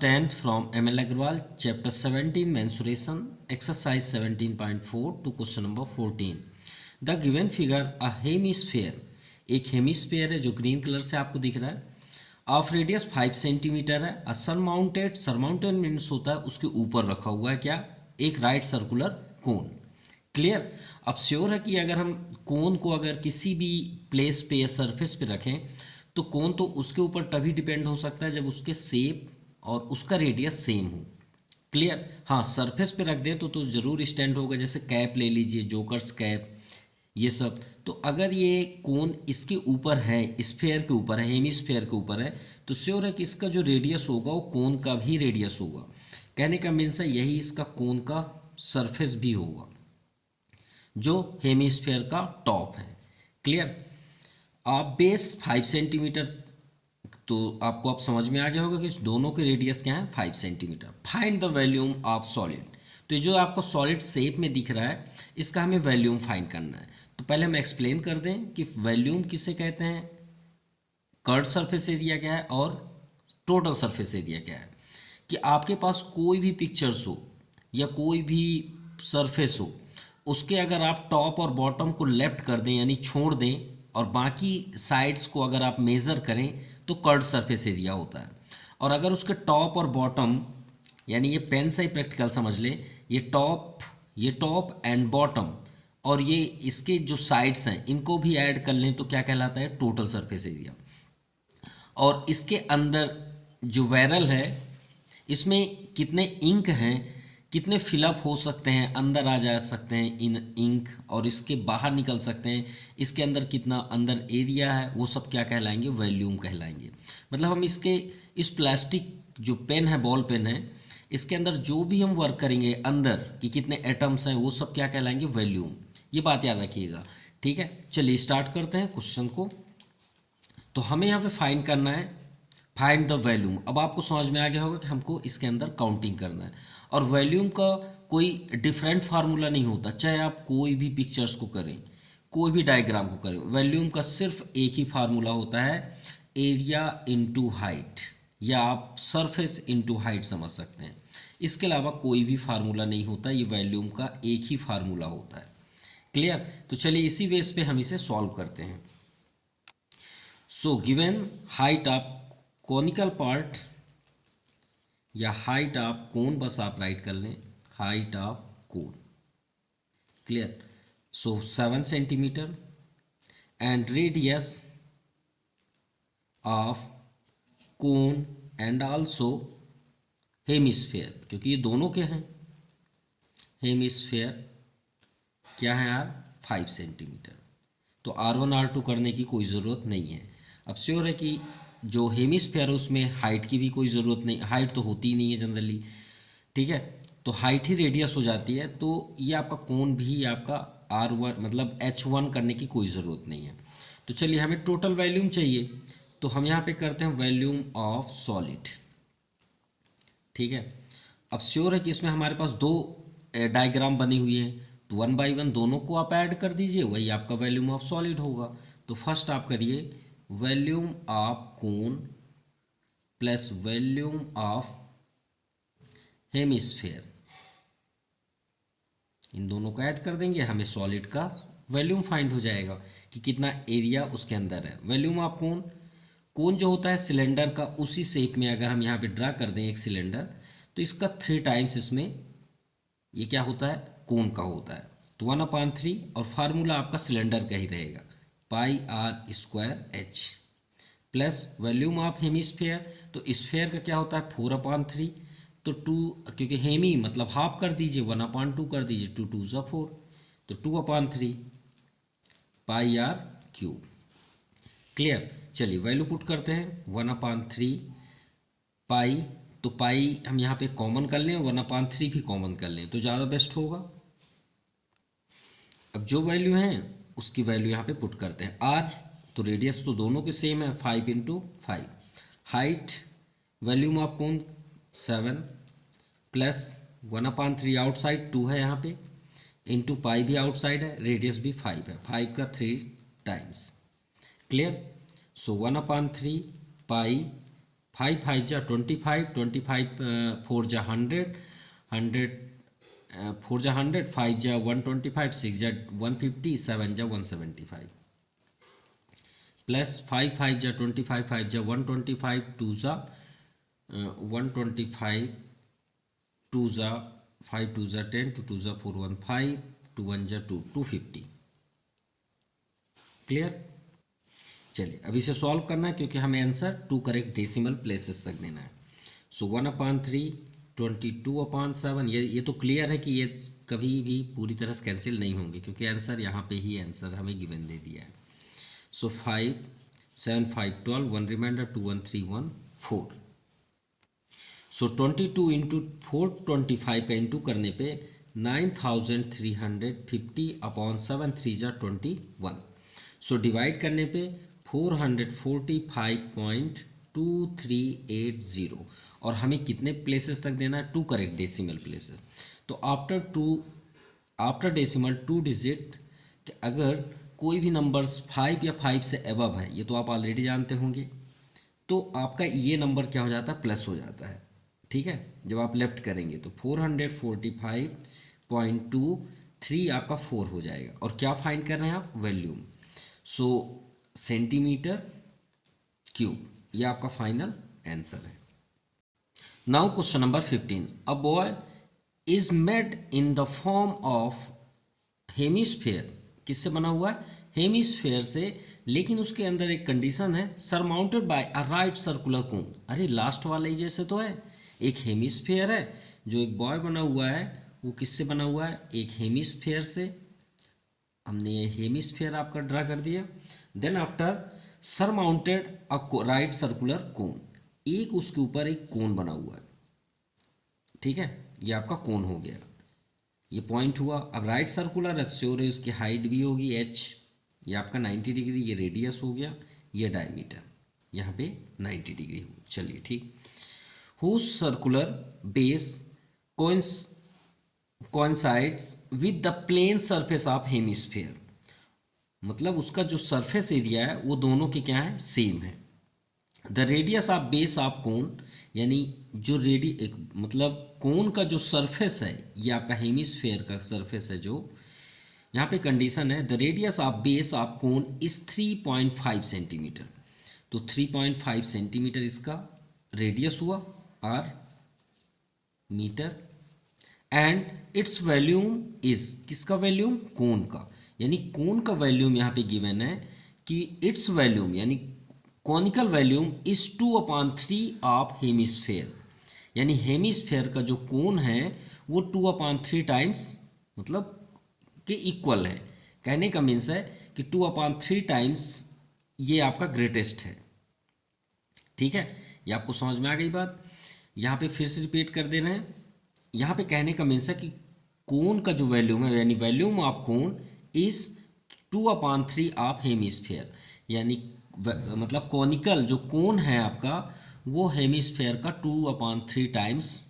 10th from ML Agrawal, chapter 17, mensuration, exercise 17.4 to question number 14. The given figure, a hemisphere, एक hemisphere है जो green colour से आपको दिख रहा है, ऑफ रेडियस 5 सेंटीमीटर है, अ सरमाउंटेड मीन्स होता है उसके ऊपर रखा हुआ है क्या, एक राइट सर्कुलर कोन। क्लियर। अब श्योर है कि अगर हम कोन को अगर किसी भी प्लेस पे या सरफेस पे रखें तो कोन तो उसके ऊपर तभी डिपेंड हो सकता है जब उसके शेप और उसका रेडियस सेम हो। क्लियर। हाँ, सरफेस पे रख दें तो ज़रूर स्टैंड होगा, जैसे कैप ले लीजिए, जोकर्स कैप, ये सब। तो अगर ये कोन इसके ऊपर है, स्फेयर के ऊपर है, हेमिस्फेयर के ऊपर है, तो श्योर है कि इसका जो रेडियस होगा वो कोन का भी रेडियस होगा। कहने का मीन्स है यही इसका कोन का सरफेस भी होगा जो हेमिस्फेयर का टॉप है। क्लियर। आप बेस 5 सेंटीमीटर, तो आपको अब समझ में आ गया होगा कि दोनों के रेडियस क्या है, 5 centimetre. Find the volume of solid, तो ये जो आपको सॉलिड शेप में दिख रहा है इसका हमें वॉल्यूम फाइंड करना है। तो पहले हम एक्सप्लेन कर दें कि वॉल्यूम किसे कहते हैं, कर्व सरफेस एरिया क्या है और टोटल सरफेस एरिया क्या है। कि आपके पास कोई भी पिक्चर्स हो या कोई भी सरफेस हो, उसके अगर आप टॉप और बॉटम को लेफ्ट कर दें यानी छोड़ दें और बाकी साइड्स को अगर आप मेज़र करें तो कर्व सरफेस एरिया होता है। और अगर उसके टॉप और बॉटम, यानी ये पेन से ही प्रैक्टिकल समझ लें, ये टॉप एंड बॉटम और ये इसके जो साइड्स हैं इनको भी ऐड कर लें तो क्या कहलाता है, टोटल सरफेस एरिया। और इसके अंदर जो वैरल है इसमें कितने इंक हैं, कितने फिलअप हो सकते हैं, अंदर आ जा सकते हैं इन इंक और इसके बाहर निकल सकते हैं, इसके अंदर कितना अंदर एरिया है, वो सब क्या कहलाएंगे, वॉल्यूम कहलाएंगे। मतलब हम इसके इस प्लास्टिक जो पेन है, बॉल पेन है, इसके अंदर जो भी हम वर्क करेंगे अंदर कि कितने एटम्स हैं वो सब क्या कहलाएंगे, वॉल्यूम। ये बात याद रखिएगा। ठीक है, चलिए स्टार्ट करते हैं क्वेश्चन को। तो हमें यहाँ पे फाइंड करना है, फाइंड द वॉल्यूम। अब आपको समझ में आ गया होगा कि हमको इसके अंदर काउंटिंग करना है। और वॉल्यूम का कोई डिफरेंट फार्मूला नहीं होता, चाहे आप कोई भी पिक्चर्स को करें, कोई भी डायग्राम को करें, वॉल्यूम का सिर्फ एक ही फार्मूला होता है, एरिया इनटू हाइट, या आप सरफेस इनटू हाइट समझ सकते हैं। इसके अलावा कोई भी फार्मूला नहीं होता, ये वॉल्यूम का एक ही फार्मूला होता है। क्लियर। तो चलिए इसी बेस पे हम इसे सॉल्व करते हैं। So given height of conical part या हाइट ऑफ कोन, बस आप राइट कर लें, height of cone. Clear. So 7 centimetre and radius of cone and also hemisphere, क्योंकि ये दोनों के हैं, हेमिस्फेयर क्या है यार, 5 सेंटीमीटर। तो R1 R2 करने की कोई ज़रूरत नहीं है। अब श्योर है कि जो हेमिस्फेयर है उसमें हाइट की भी कोई ज़रूरत नहीं, हाइट तो होती ही नहीं है जनरली। ठीक है, तो हाइट ही रेडियस हो जाती है, तो ये आपका कोन भी आपका R1 मतलब H1 करने की कोई ज़रूरत नहीं है। तो चलिए हमें टोटल वॉल्यूम चाहिए, तो हम यहाँ पे करते हैं वॉल्यूम ऑफ सॉलिड। ठीक है, अब श्योर है कि इसमें हमारे पास दो डायग्राम बनी हुई है, तो 1 बाई 1 दोनों को आप ऐड कर दीजिए, वही आपका वॉल्यूम ऑफ सॉलिड होगा। तो फर्स्ट आप करिए volume of cone plus volume of hemisphere, इन दोनों को ऐड कर देंगे, हमें सॉलिड का वॉल्यूम फाइंड हो जाएगा कि कितना एरिया उसके अंदर है। वॉल्यूम ऑफ कोन, कोन जो होता है सिलेंडर का, उसी शेप में अगर हम यहाँ पे ड्रा कर दें एक सिलेंडर, तो इसका 3 टाइम्स इसमें ये क्या होता है, कोन का होता है। तो 1/3 और फार्मूला आपका सिलेंडर का ही रहेगा, pi r square h, plus volume of hemisphere, तो स्फेयर का क्या होता है 4/3, तो 2, क्योंकि हेमी मतलब हाफ कर दीजिए, 1/2 कर दीजिए, 2 2 ज़ा 4, तो 2/3 पाई आर क्यूब। क्लियर। चलिए वैल्यू पुट करते हैं, 1/3 पाई, तो पाई हम यहाँ पे कॉमन कर लें, 1/3 भी कॉमन कर लें तो ज़्यादा बेस्ट होगा। अब जो वैल्यू है उसकी वैल्यू यहाँ पे पुट करते हैं। आर तो रेडियस तो दोनों के सेम है, 5 × 5। Height volume of cone 7 plus 1/3 outside 2 है यहाँ पे, इंटू पाई भी आउटसाइड है, रेडियस भी 5 है, 5 का 3 टाइम्स। क्लियर। सो 1/3 पाई 5 5 जा 25, 25 4 जा 100, 100 4 जा 100, 5 जा 125, 6 जा 150, 7 जा 175 प्लस 5 5 जा 25, 5 जा 125, 2 जा 125, 2 जा 5 2 जा 10, 2 2 जा 415, 2 1 जा 2 250। क्लियर। चलिए अब इसे सॉल्व करना है क्योंकि हमें आंसर 2 करेक्ट डेसिमल प्लेसेस तक देना है। सो 1/3 22/7, ये तो क्लियर है कि ये कभी भी पूरी तरह से कैंसिल नहीं होंगे क्योंकि आंसर यहाँ पे ही आंसर हमें गिवन दे दिया है। सो 5 7 5 12, 1 रिमाइंडर, 2 1 3 1 4। सो 22 इंटू 425 का इंटू करने पे 9350/7, 3 जा 21। सो डिवाइड करने पे 445.2380 और हमें कितने प्लेसेस तक देना है? 2 करेक्ट डेसिमल प्लेसेस। तो आफ्टर डेसिमल 2 डिजिट कि अगर कोई भी नंबर्स 5 या 5 से अबव है, ये तो आप ऑलरेडी जानते होंगे, तो आपका ये नंबर क्या हो जाता है? प्लस हो जाता है। ठीक है, जब आप लेफ्ट करेंगे तो 445.23 आपका 4 हो जाएगा। और क्या फाइंड कर रहे हैं आप? वॉल्यूम। सो सेंटीमीटर क्यूब, ये आपका फाइनल आंसर है। Now question number 15, a boy is made in the form of hemisphere. किससे बना हुआ है? हेमिस्फेयर से, लेकिन उसके अंदर एक कंडीशन है, surmounted by a right circular कोन। अरे लास्ट वाला ही जैसे तो है, एक हेमिस्फेयर है, जो एक बॉय बना हुआ है वो किससे बना हुआ है? एक हेमिस्फेयर से। हमने ये हेमिस्फेयर आपका ड्रा कर दिया। Then after surmounted a right circular cone, एक उसके ऊपर एक कोन बना हुआ है। ठीक है, ये आपका कोन हो गया, ये पॉइंट हुआ। अब राइट सर्कुलर है, श्योर है उसकी हाइट भी होगी h, ये आपका 90 डिग्री, ये रेडियस हो गया, ये डायमीटर यहाँ पे 90 डिग्री हो। चलिए ठीक। Whose circular base coincides with the plane surface of hemisphere, मतलब उसका जो सरफेस एरिया है वो दोनों के क्या है? सेम है। The radius of base of कोन, यानी जो मतलब कोन का जो सरफेस है, ये आपका हेमिस्फेयर का सरफेस है। जो यहाँ पे कंडीशन है, the radius of base of cone is 3.5 centimetre. तो 3.5 सेंटीमीटर इसका रेडियस हुआ, R metre, and it's volume is, किसका वॉल्यूम? कोन का। यानी कोन का वॉल्यूम यहाँ पे गिवन है कि इट्स वॉल्यूम यानी conical volume is 2/3 of hemisphere, यानी हेमिस्फेयर का जो कोन है वो 2/3 टाइम्स मतलब के इक्वल है। कहने का मीन्स है कि 2/3 टाइम्स ये आपका ग्रेटेस्ट है। ठीक है, ये आपको समझ में आ गई बात। यहाँ पे फिर से रिपीट कर दे रहे हैं। यहाँ पे कहने का मीन्स है कि कोन का जो वॉल्यूम है, यानी volume of cone is 2/3 of hemisphere, यानी मतलब कॉनिकल जो कोन है आपका वो हेमिस्फेयर का 2/3 टाइम्स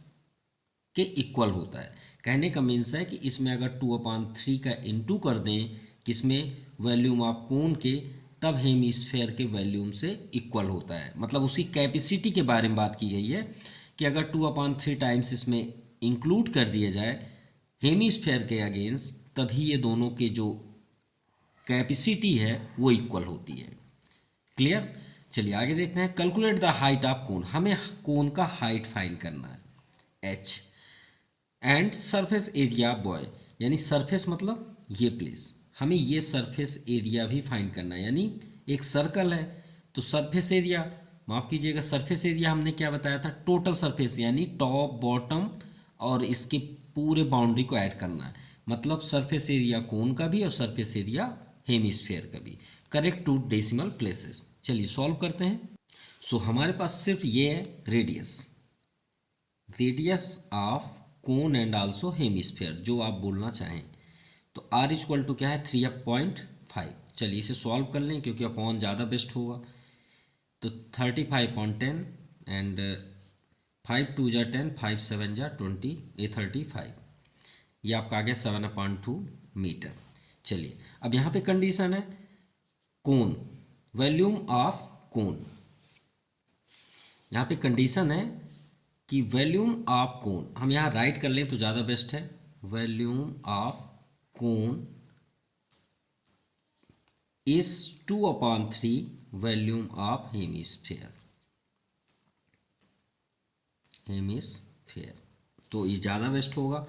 के इक्वल होता है। कहने का मीन्स है कि इसमें अगर 2/3 का इंटू कर दें किसमें? वॉल्यूम ऑफ कोन के, तब हेमिस्फेयर के वॉल्यूम से इक्वल होता है। मतलब उसकी कैपेसिटी के बारे में बात की गई है कि अगर 2/3 टाइम्स इसमें इंक्लूड कर दिया जाए हेमिस्फेयर के अगेंस्ट, तभी ये दोनों के जो कैपेसिटी है वो इक्वल होती है। क्लियर। चलिए आगे देखते हैं। Calculate the height of cone, हमें कोन का हाइट फाइंड करना है, h, and surface area boy, यानी सरफेस मतलब ये प्लेस, हमें ये सरफेस एरिया भी फाइंड करना है। यानी एक सर्कल है तो सरफेस एरिया, माफ़ कीजिएगा, सरफेस एरिया हमने क्या बताया था? टोटल सरफेस, यानी टॉप बॉटम और इसके पूरे बाउंड्री को ऐड करना है। मतलब सरफेस एरिया कोन का भी और सरफेस एरिया हेमिस्फेयर का भी। Correct 2 decimal places. चलिए सॉल्व करते हैं। सो हमारे पास सिर्फ ये है radius of cone and also hemisphere, जो आप बोलना चाहें। तो r इक्वल टू क्या है? 3/5। चलिए इसे सॉल्व कर लें क्योंकि अपॉन ज़्यादा बेस्ट होगा। तो 35/10 एंड 5 2 जा 10, 5 7 जा 20, ये 35, ये आपका आ गया 7/2 मीटर। चलिए अब यहाँ पे कंडीशन है कोन, वॉल्यूम ऑफ कोन, यहाँ पे कंडीशन है कि वॉल्यूम ऑफ कोन, हम यहाँ राइट कर लें तो ज़्यादा बेस्ट है, volume of cone is 2/3 volume of hemisphere, hemisphere, तो ये ज़्यादा बेस्ट होगा।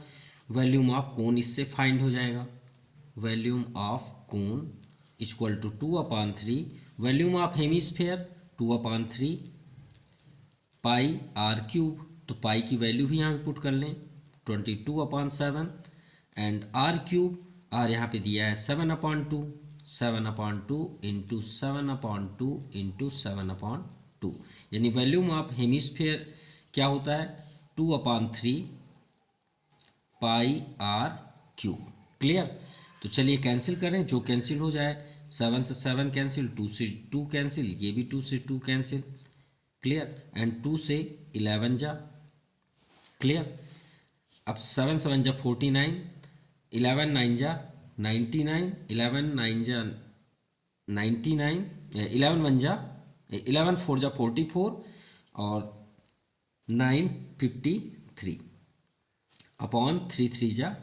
वॉल्यूम ऑफ कोन इससे फाइंड हो जाएगा, volume of cone equal to 2/3 volume of hemisphere 2/3 pi are cube, तो पाई की वैल्यू भी यहाँ पे पुट कर लें 22/7 एंड आर क्यूब, आर यहाँ पे दिया है 7/2, 7/2 इंटू 7/2 इंटू 7/2, यानी वॉल्यूम ऑफ हेमिस्फेयर क्या होता है 2/3 पाई आर क्यूब। क्लियर, तो चलिए कैंसिल करें, जो कैंसिल हो जाए, 7 से 7 कैंसिल, 2 से 2 कैंसिल, ये भी 2 से 2 कैंसिल। क्लियर, एंड 2 से 11 जा। क्लियर, अब 7 7 जा 49, 11 9 जा 99, 11 9 जा 99, 11 1 जा 11 4 जा 44 और 9 53 अपॉन 3 3 जा,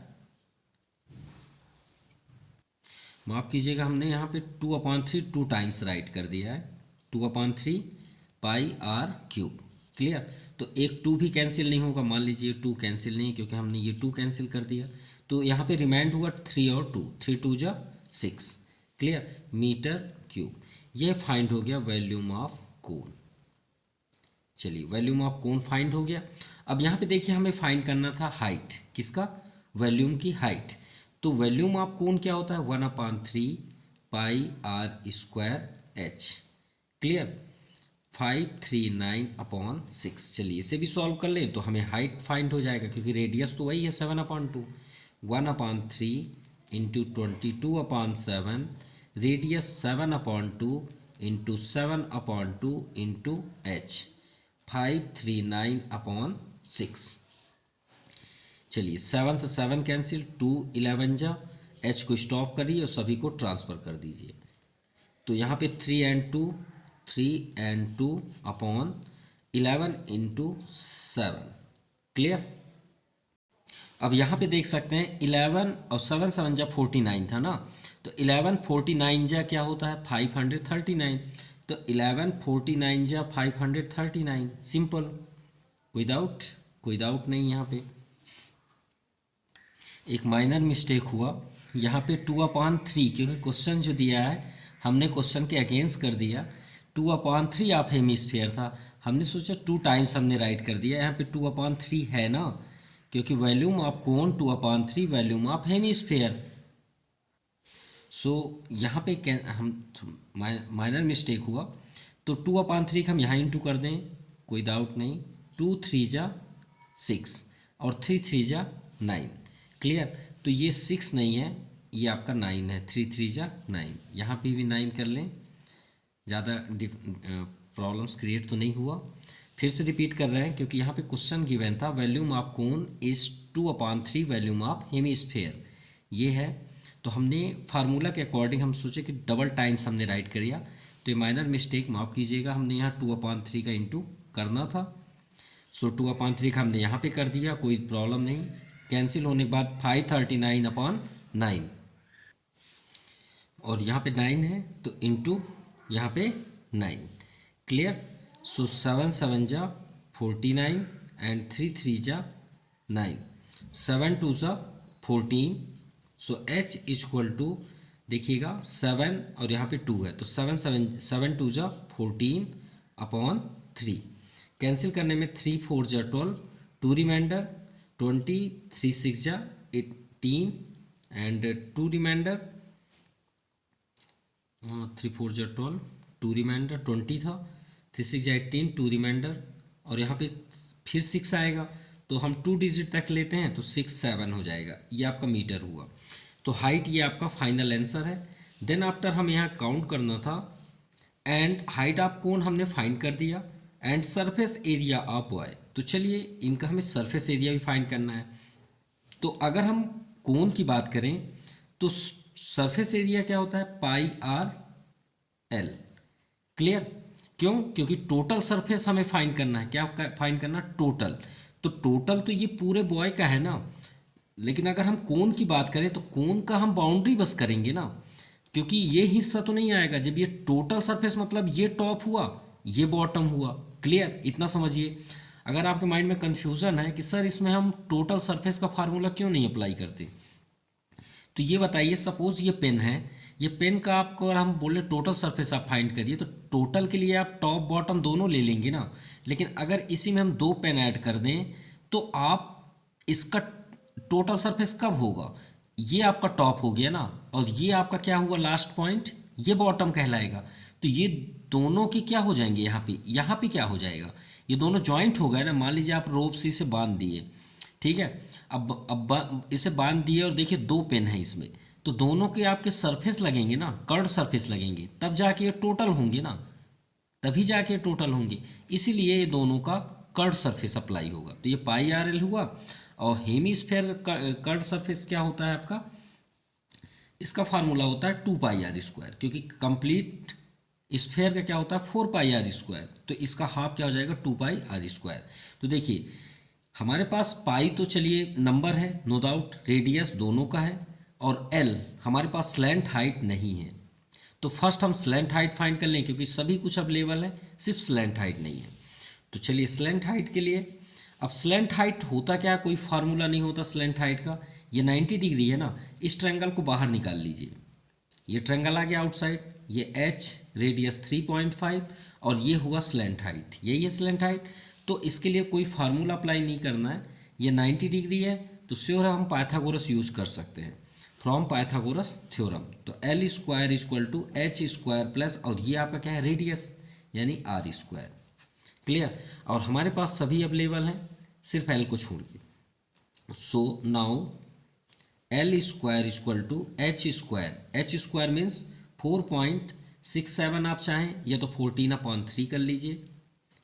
माफ़ कीजिएगा हमने यहाँ पे 2/3 2 टाइम्स राइट कर दिया है, 2/3 पाई आर क्यूब। क्लियर, तो एक 2 भी कैंसिल नहीं होगा, मान लीजिए 2 कैंसिल नहीं क्योंकि हमने ये 2 कैंसिल कर दिया, तो यहाँ पे रिमाइंड हुआ 3 और 2, 3 2 जा 6। क्लियर, मीटर क्यूब, ये फाइंड हो गया वॉल्यूम ऑफ कोन। चलिए वॉल्यूम ऑफ कोन फाइंड हो गया। अब यहाँ पे देखिए हमें फाइंड करना था हाइट, किसका, वॉल्यूम की हाइट। तो वॉल्यूम ऑफ कोन क्या होता है 1/3 पाई आर स्क्वायर एच। क्लियर, 539/6। चलिए इसे भी सॉल्व कर लें तो हमें हाइट फाइंड हो जाएगा, क्योंकि रेडियस तो वही है 7/2, 1/3 into 22/7, radius 7/2 into 7/2 into H, 539/6। चलिए 7 से 7 कैंसिल, 2 11 जा, एच को स्टॉप करिए और सभी को ट्रांसफ़र कर दीजिए, तो यहाँ पे 3 and 2 अपॉन 11 इंटू 7। क्लियर, अब यहाँ पे देख सकते हैं 11 और 7 7 जा 49 था ना, तो 11 49 जा क्या होता है 539, तो 11 49 जा 539, सिंपल, कोई डाउट नहीं। यहाँ पे एक माइनर मिस्टेक हुआ, यहाँ पे 2/3, क्योंकि क्वेश्चन जो दिया है हमने क्वेश्चन के अगेंस्ट कर दिया, 2/3 ऑफ हेमिस्फीयर था, हमने सोचा 2 टाइम्स हमने राइट कर दिया, यहाँ पे 2/3 है ना, क्योंकि volume of cone 2/3 volume of hemisphere. So यहाँ पे हम माइनर मिस्टेक हुआ, तो 2/3 का हम यहाँ इंटू कर दें, कोई डाउट नहीं, 2 3 जा 6 और 3 3 जा 9। क्लियर, तो ये 6 नहीं है, ये आपका 9 है, 3 3 जा 9, यहाँ पे भी 9 कर लें, ज़्यादा प्रॉब्लम्स क्रिएट तो नहीं हुआ। फिर से रिपीट कर रहे हैं क्योंकि यहाँ पे क्वेश्चन गिवन था volume of cone is 2/3 volume of hemisphere, ये है, तो हमने फार्मूला के अकॉर्डिंग हम सोचे कि डबल टाइम्स हमने राइट कर दिया, तो ये माइनर मिस्टेक माफ़ कीजिएगा, हमने यहाँ 2/3 का इंटू करना था, सो 2/3 का हमने यहाँ पे कर दिया, कोई प्रॉब्लम नहीं। कैंसिल होने के बाद 539/9 और यहाँ पे 9 है तो इंटू यहाँ पे 9। क्लियर, सो 7 7 जा 49 एंड 3 3 जा 9, 7 2 जा 14, सो h इक्वल टू देखिएगा 7 और यहाँ पे 2 है, तो 7 2 जा 14 अपॉन 3, कैंसिल करने में 3 4 जा 12, 2 रिमाइंडर 20, 3 6 जा 18 एंड 2 रिमाइंडर 3 4 जा 12, 2 रिमाइंडर 20 था, 3 6 जा 18, 2 रिमाइंडर और यहाँ पे फिर 6 आएगा, तो हम 2 डिजिट तक लेते हैं तो 6 7 हो जाएगा, ये आपका मीटर हुआ। तो हाइट ये आपका फाइनल आंसर है। देन आफ्टर हम यहाँ काउंट करना था, एंड हाइट ऑफ कोन हमने फाइंड कर दिया, and surface area of Y, तो चलिए इनका हमें सरफेस एरिया भी फाइंड करना है। तो अगर हम कोन की बात करें तो सरफेस एरिया क्या होता है पाई आर एल। क्लियर, क्यों? क्योंकि टोटल सरफेस हमें फाइंड करना है। क्या फाइंड करना? टोटल। तो टोटल तो ये पूरे बॉय का है ना, लेकिन अगर हम कोन की बात करें तो कोन का हम बाउंड्री बस करेंगे ना, क्योंकि ये हिस्सा तो नहीं आएगा। जब ये टोटल सरफेस मतलब ये टॉप हुआ, ये बॉटम हुआ। क्लियर? इतना समझिए। अगर आपके माइंड में कन्फ्यूज़न है कि सर इसमें हम टोटल सरफेस का फार्मूला क्यों नहीं अप्लाई करते, तो ये बताइए, सपोज ये पेन है, ये पेन का आपको अगर हम बोले टोटल सरफेस आप फाइंड करिए, तो टोटल के लिए आप टॉप बॉटम दोनों ले लेंगे ना। लेकिन अगर इसी में हम 2 पेन ऐड कर दें तो आप इसका टोटल सरफेस कब होगा? ये आपका टॉप हो गया ना, और ये आपका क्या हुआ लास्ट पॉइंट, ये बॉटम कहलाएगा। तो ये दोनों की क्या हो जाएंगे, यहाँ पे क्या हो जाएगा, ये दोनों जॉइंट हो गए ना। मान लीजिए आप रोप से इसे बांध दिए, ठीक है। अब इसे बांध दिए और देखिए 2 पेन है इसमें, तो दोनों के आपके सरफेस लगेंगे ना, कर्ड सरफेस लगेंगे, तब जाके ये टोटल होंगे ना, तभी जाके टोटल होंगे। इसीलिए ये दोनों का कर्ड सरफेस अप्लाई होगा। तो ये पाई आर एल हुआ। और हेमीस्फेयर का कर्ड सरफेस क्या होता है आपका? इसका फार्मूला होता है 2 पाई आर स्क्वायर, क्योंकि कंप्लीट स्फेयर का क्या होता है 4 पाई आर स्क्वायर। तो इसका हाफ क्या हो जाएगा 2 पाई आर स्क्वायर। तो देखिए हमारे पास पाई तो चलिए नंबर है, नो डाउट, रेडियस दोनों का है, और एल हमारे पास स्लैंट हाइट नहीं है। तो फर्स्ट हम स्लैंट हाइट फाइंड कर लें, क्योंकि सभी कुछ अवेलेबल है, सिर्फ स्लैंट हाइट नहीं है। तो चलिए स्लैंट हाइट के लिए, अब स्लैंट हाइट होता क्या, कोई फार्मूला नहीं होता स्लैंट हाइट का। ये 90 डिग्री है ना, इस ट्रायंगल को बाहर निकाल लीजिए। ये ट्रायंगल आ गया आउटसाइड, ये एच रेडियस 3.5 और ये हुआ स्लैंट हाइट, यही है स्लैंट हाइट। तो इसके लिए कोई फार्मूला अप्लाई नहीं करना है, ये 90 डिग्री है, तो श्योर है हम पाइथागोरस यूज कर सकते हैं, फ्रॉम पाइथागोरस थ्योरम। तो L square equal to H square plus, और ये आपका क्या है रेडियस, यानी आर स्क्वायर। क्लियर? और हमारे पास सभी अवेलेबल हैं, सिर्फ एल को छोड़ के। So now L square equal to H square, H square means 4.67 आप चाहें, या तो 14/3 कर लीजिए,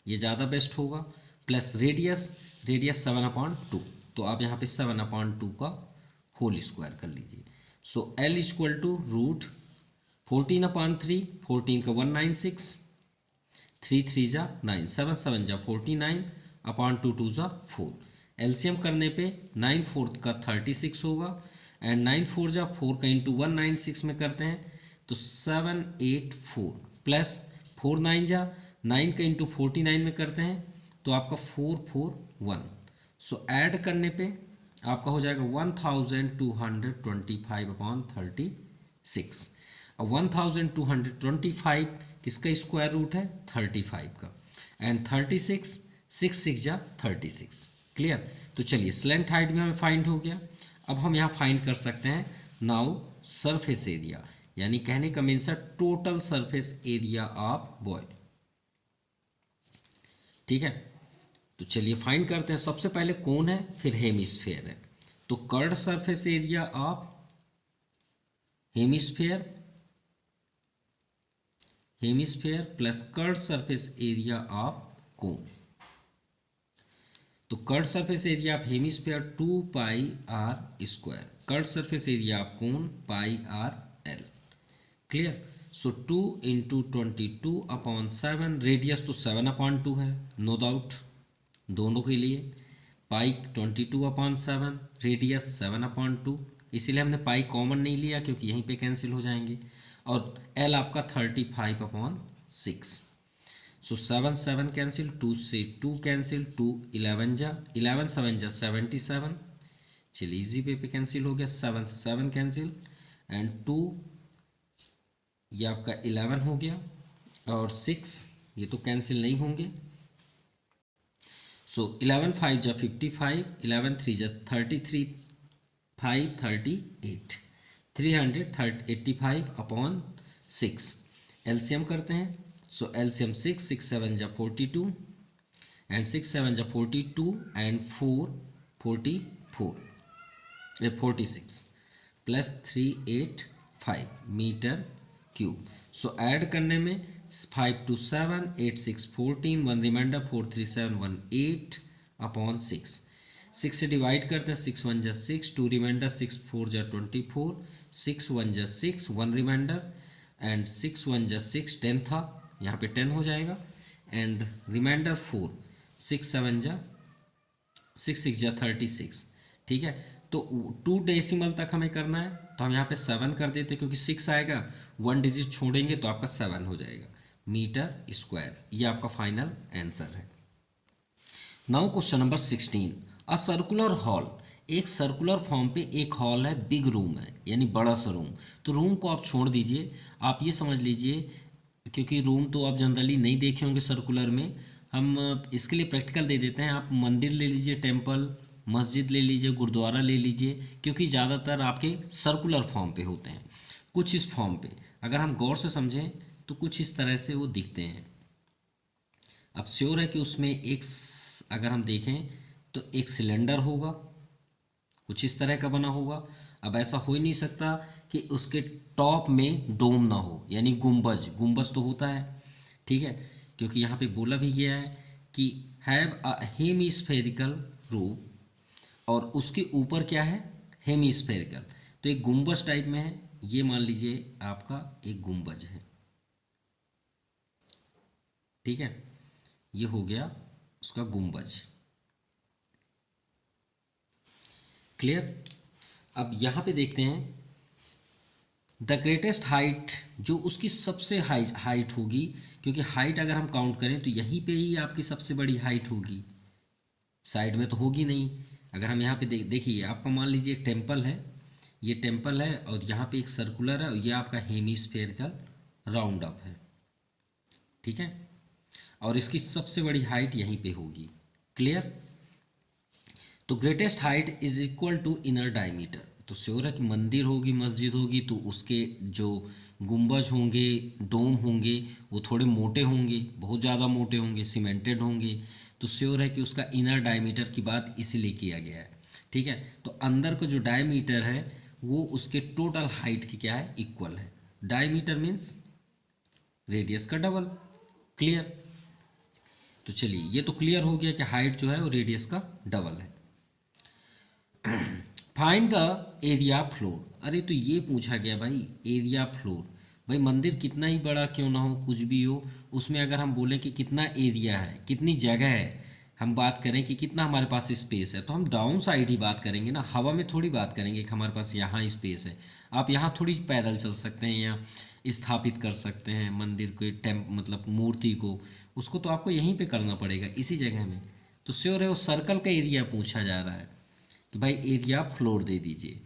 ये ज़्यादा बेस्ट होगा, प्लस रेडियस, रेडियस 7/2, तो आप यहाँ पे 7/2 का होल स्क्वायर कर लीजिए। So L equal to root 14/3, 14 का 196, 3 3 जा 9, 7 7 जा 49/2, 2 जा 4। एलसीएम करने पे 9 4 का 36 होगा, एंड 9 4 जा 4 का इंटू 196 में करते हैं तो 784, प्लस 4 9 जा 9 का इंटू 49 में करते हैं तो आपका 441। सो ऐड करने पे आपका हो जाएगा 1225/36। अब 1225 किसका स्क्वायर रूट है 35 का, एंड 36 6 6 जा 36। क्लियर? तो चलिए स्लैंट हाइट भी हमें फाइंड हो गया। अब हम यहाँ फाइंड कर सकते हैं नाउ सरफेस एरिया, यानी कहने का मीन्स है total surface area of boy. ठीक है, तो चलिए फाइंड करते हैं। सबसे पहले कौन है, फिर हेमिस्फेयर है। तो curved surface area of hemisphere, hemisphere plus curved surface area of cone. तो curved surface area of hemisphere 2 pi r square, curved surface area of cone pi r l. Clear? So 2 into 22/7, radius तो 7/2 है, no doubt, दोनों के लिए। पाई 22/7, radius 7/2, इसीलिए हमने pi common नहीं लिया क्योंकि यहीं पे कैंसिल हो जाएंगे। और एल आपका 35/6। सो 7 7 कैंसिल, 2 से 2 कैंसिल, 2 11 जा 11 7 जा 77। चलिए इजी वे पे कैंसिल हो गया, 7 से 7 कैंसिल, एंड 2 ये आपका 11 हो गया, और 6 ये तो कैंसिल नहीं होंगे। सो 11 5 जा 55, 11 3 जा 33, 5 38, 385/6। एलसीएम करते हैं। सो एलसीएम 6 6 7 जा 42, एंड 6 7 जा 42, and 4 44 46, plus 385 metre cube. So add करने में 5 2 7 8 6 14, 1 रिमाइंडर 4 3 7 1 8/6। 6 से डिवाइड करते हैं, 6 1 जा 6, 2 रिमाइंडर, 6 4 जा 24, 6 1 जा 6, 1 रिमाइंडर, एंड 6 1 जा 6 10 था, यहाँ पे 10 हो जाएगा एंड रिमाइंडर 4, 6 जा 36, ठीक है। तो 2 डेसिमल तक हमें करना है तो हम यहाँ पे 7 कर देते, क्योंकि 6 आएगा 1 डिजिट छोड़ेंगे तो आपका 7 हो जाएगा मीटर स्क्वायर। ये आपका फाइनल आंसर है। Now question number 16, a circular hall, एक सर्कुलर फॉर्म पे एक हॉल है, बिग रूम है यानी बड़ा सा रूम। तो रूम को आप छोड़ दीजिए, आप ये समझ लीजिए, क्योंकि रूम तो आप जनरली नहीं देखे होंगे सर्कुलर में, हम इसके लिए प्रैक्टिकल दे देते हैं। आप मंदिर ले लीजिए, टेम्पल, मस्जिद ले लीजिए, गुरुद्वारा ले लीजिए, क्योंकि ज़्यादातर आपके सर्कुलर फॉर्म पे होते हैं। कुछ इस फॉर्म पे अगर हम गौर से समझें तो कुछ इस तरह से वो दिखते हैं। अब श्योर है कि उसमें एक अगर हम देखें तो एक सिलेंडर होगा, कुछ इस तरह का बना होगा। अब ऐसा हो ही नहीं सकता कि उसके टॉप में डोम ना हो, यानी गुंबज, गुंबज तो होता है, ठीक है, क्योंकि यहाँ पे बोला भी गया है कि हैव अ हेमिस्फेरिकल रूफ, और उसके ऊपर क्या है, हेमिस्फेरिकल, तो एक गुंबज टाइप में है। ये मान लीजिए आपका एक गुंबज है, ठीक है, ये हो गया उसका गुंबज। क्लियर। अब यहाँ पे देखते हैं द ग्रेटेस्ट हाइट, जो उसकी सबसे हाइट होगी, क्योंकि हाइट अगर हम काउंट करें तो यहीं पे ही आपकी सबसे बड़ी हाइट होगी, साइड में तो होगी नहीं। अगर हम यहाँ पे देखिए, आपका मान लीजिए एक टेम्पल है, ये टेम्पल है और यहाँ पे एक सर्कुलर है और ये आपका हेमिस्फेरिकल राउंड अप है, ठीक है, और इसकी सबसे बड़ी हाइट यहीं पे होगी। क्लियर। तो greatest height is equal to inner diameter, तो श्योर है कि मंदिर होगी, मस्जिद होगी, तो उसके जो गुंबज होंगे, डोम होंगे, वो थोड़े मोटे होंगे, बहुत ज़्यादा मोटे होंगे, सीमेंटेड होंगे, तो श्योर है कि उसका इनर डायमीटर की बात इसीलिए किया गया है, ठीक है। तो अंदर का जो डायमीटर है वो उसके टोटल हाइट की क्या है, इक्वल है। डायमीटर मीन्स रेडियस का डबल। क्लियर। तो चलिए, ये तो क्लियर हो गया कि हाइट जो है वो रेडियस का डबल है। फाइंड द एरिया फ्लोर, अरे तो ये पूछा गया भाई एरिया फ्लोर, भाई मंदिर कितना ही बड़ा क्यों ना हो, कुछ भी हो, उसमें अगर हम बोलें कि कितना एरिया है, कितनी जगह है, हम बात करें कि कितना हमारे पास स्पेस है, तो हम डाउन साइड ही बात करेंगे ना, हवा में थोड़ी बात करेंगे कि हमारे पास यहाँ स्पेस है। आप यहाँ थोड़ी पैदल चल सकते हैं या स्थापित कर सकते हैं मंदिर के मतलब मूर्ति को, उसको तो आपको यहीं पे करना पड़ेगा, इसी जगह में। तो श्योर है वो सर्कल का एरिया पूछा जा रहा है कि भाई एरिया फ्लोर दे दीजिए।